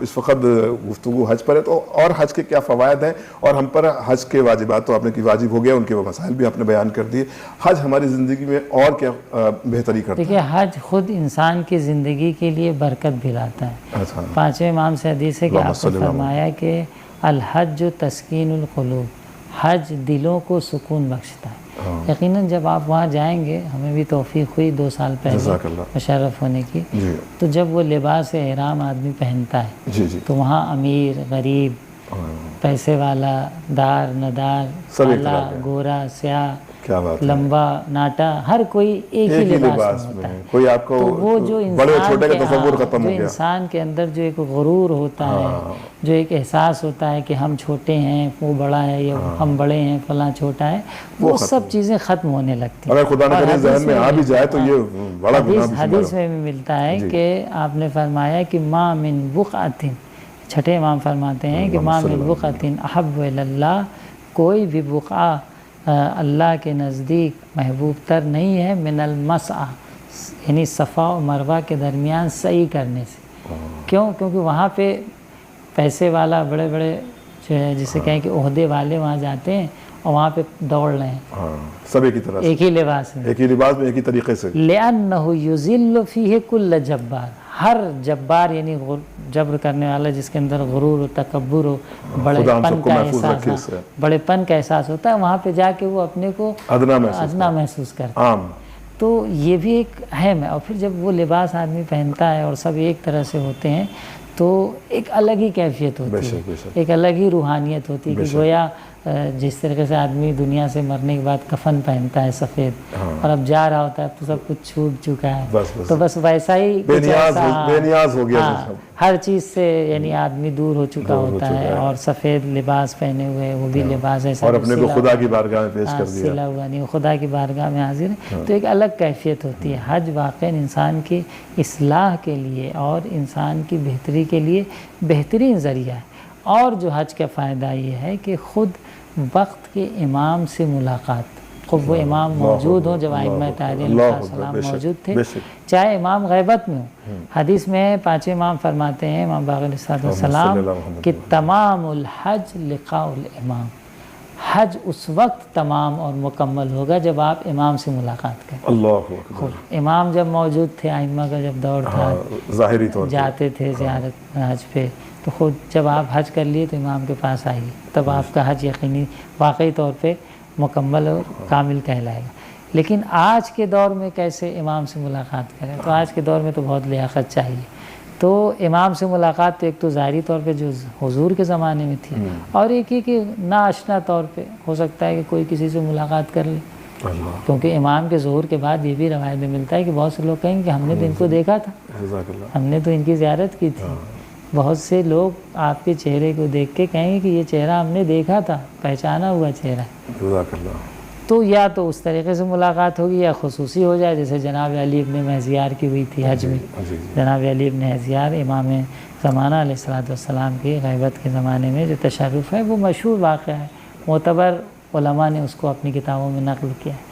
اس وقت گفتگو حج پر ہے، تو اور حج کے کیا فوائد ہیں، اور ہم پر حج کے واجبات تو آپ نے کہ واجب ہو گیا، ان کے وہ مسائل بھی آپ نے بیان کر دیے، حج ہماری زندگی میں اور کیا بہتری کرتا ہے؟ دیکھیے حج خود انسان کی زندگی کے لیے برکت بھی لاتا ہے۔ پانچویں امام سے حدیث ہے کہ آپ نے فرمایا کہ الحج تسکین القلوب، حج دلوں کو سکون بخشتا ہے۔ یقیناً جب آپ وہاں جائیں گے، ہمیں بھی توفیق ہوئی 2 سال پہلے مشرف ہونے کی، تو جب وہ لباس احرام آدمی پہنتا ہے تو وہاں امیر غریب، پیسے والا دار ندار، کالا گورا سیاہ، لمبا ناٹا، ہر کوئی ایک ہی لباس میں ہوتا ہے۔ کوئی آپ کو وہ جو بڑے چھوٹے کا تصور ختم ہو گیا، انسان کے اندر جو ایک غرور ہوتا ہے، جو ایک احساس ہوتا ہے کہ ہم چھوٹے ہیں وہ بڑا ہے، یا ہم بڑے ہیں فلاں چھوٹا ہے، وہ سب چیزیں ختم ہونے لگتی ہیں۔ اگر خدا نہ کرے ذہن میں آ بھی جائے تو یہ بڑا گناہ بھی حدیث میں بھی ملتا ہے کہ آپ نے فرمایا کہ ما من بقعۃ، چھٹے امام فرماتے ہیں کہ ما من بقعۃ احب الی اللہ، کوئی بھی بقعہ اللہ کے نزدیک محبوب تر نہیں ہے من المسعی، یعنی صفا و مروہ کے درمیان سعی کرنے سے۔ کیوں؟ کیونکہ وہاں پہ پیسے والا، بڑے بڑے جو ہے جسے کہیں کہ عہدے والے وہاں جاتے ہیں اور وہاں پہ دوڑ رہے ہیں، سب ایک ہی طرح سے، ایک ہی لباس میں، ایک ہی لباس میں، ایک ہی طریقے سے۔ لِأَنَّهُ يُذِلُّ فِيهِ كُلَّ جبار، ہر جبار یعنی جبر کرنے والا، جس کے اندر غرور و تکبر ہو، بڑے پن کا احساس، بڑے پن کا احساس ہوتا ہے، وہاں پہ جا کے وہ اپنے کو ادنا محسوس کرتا ہے۔ تو یہ بھی ایک اہم ہے۔ اور پھر جب وہ لباس آدمی پہنتا ہے اور سب ایک طرح سے ہوتے ہیں تو ایک الگ ہی کیفیت ہوتی ہے، ایک الگ ہی روحانیت ہوتی ہے کہ گویا جس طریقے سے آدمی دنیا سے مرنے کے بعد کفن پہنتا ہے سفید، اور اب جا رہا ہوتا ہے تو سب کچھ چھوٹ چکا ہے، تو بس ویسا ہی بے نیاز ہو گیا، ہر چیز سے یعنی آدمی دور ہو چکا ہوتا ہے، اور سفید لباس پہنے ہوئے، وہ بھی لباس ایسا اور اپنے کو خدا کی بارگاہ میں پیش کر دیا، سلا ہوا نہیں، خدا کی بارگاہ میں حاضر ہے، تو ایک الگ کیفیت ہوتی ہے۔ حج واقعاً انسان کی اصلاح کے لیے اور انسان کی بہتری کے لیے بہترین ذریعہ ہے۔ اور جو حج کا فائدہ یہ ہے کہ خود وقت کے امام سے ملاقات، خود وہ امام موجود ہوں جب ائمہ طاہرین علیہ السلام موجود تھے، چاہے امام غیبت میں ہوں۔ حدیث میں پانچویں امام فرماتے ہیں، امام باقر علیہ السلام، کہ تمام الحج لقاء الامام، حج اس وقت تمام اور مکمل ہوگا جب آپ امام سے ملاقات کریں۔ اللہ اکبر۔ امام جب موجود تھے، ائمہ کا جب دور تھا، ظاہری طور پر جاتے تھے زیارت حج پہ، تو خود جب آپ حج کر لیے تو امام کے پاس آئیے، تب آپ کا حج یقینی واقعی طور پہ مکمل اور کامل کہلائے گا۔ لیکن آج کے دور میں کیسے امام سے ملاقات کریں؟ تو آج کے دور میں تو بہت لیاقت چاہیے۔ تو امام سے ملاقات تو ایک تو ظاہری طور پہ جو حضور کے زمانے میں تھی، اور ایک ہی کہ ناآشنا طور پہ ہو سکتا ہے کہ کوئی کسی سے ملاقات کر لے، کیونکہ امام کے ظہور کے بعد یہ بھی روایت میں ملتا ہے کہ بہت سے لوگ کہیں کہ ہم نے تو ان کو دیکھا تھا، ہم نے تو ان کی زیارت کی تھی۔ بہت سے لوگ آپ کے چہرے کو دیکھ کے کہیں گے کہ یہ چہرہ ہم نے دیکھا تھا، پہچانا ہوا چہرہ ہے۔ تو یا تو اس طریقے سے ملاقات ہوگی یا خصوصی ہو جائے، جیسے جناب علی ابن مہزیار کی ہوئی تھی حج میں۔ جناب علی ابن مہزیار امام زمانہ علیہ السلام کی غیبت کے زمانے میں جو تشرف ہے، وہ مشہور واقعہ ہے، معتبر علماء نے اس کو اپنی کتابوں میں نقل کیا ہے۔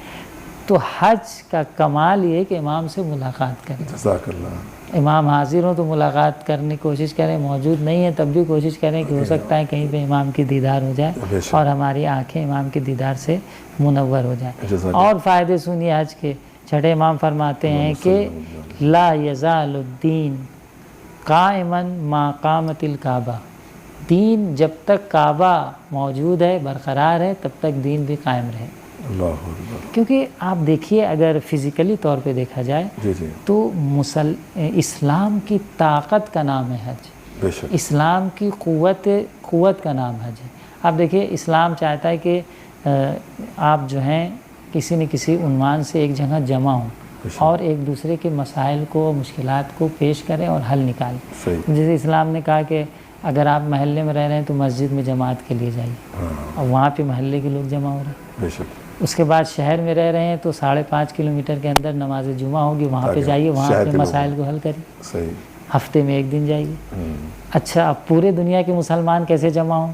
تو حج کا کمال یہ ہے کہ امام سے ملاقات کریں۔ جزاک اللہ۔ امام حاضر ہوں تو ملاقات کرنے کی کوشش کریں، موجود نہیں ہے تب بھی کوشش کریں کہ ہو سکتا ہے کہیں پہ امام کی دیدار ہو جائے اور ہماری آنکھیں امام کی دیدار سے منور ہو جائیں۔ اور فائدے سنیے حج کے، چھٹے امام فرماتے ہیں کہ لا یزال الدین قائما ما قامت الکعبہ، دین جب تک کعبہ موجود ہے، برقرار ہے، تب تک دین بھی قائم رہے۔ کیونکہ آپ دیکھیے اگر فزیکلی طور پہ دیکھا جائے تو اسلام کی طاقت کا نام ہے حج، اسلام کی قوت کا نام حج ہے۔ آپ دیکھیے اسلام چاہتا ہے کہ آپ جو ہیں کسی نہ کسی عنوان سے ایک جگہ جمع ہوں اور ایک دوسرے کے مسائل کو، مشکلات کو پیش کریں اور حل نکالیں۔ جیسے اسلام نے کہا کہ اگر آپ محلے میں رہ رہے ہیں تو مسجد میں جماعت کے لیے جائیے، اور وہاں پہ محلے کے لوگ جمع ہو رہے ہیں۔ اس کے بعد شہر میں رہ رہے ہیں تو 5.5 کلومیٹر کے اندر نماز جمعہ ہوگی، وہاں پہ جائیے، وہاں اپنے مسائل کو حل کریے، ہفتے میں 1 دن جائیے۔ اچھا، اب پورے دنیا کے مسلمان کیسے جمع ہوں؟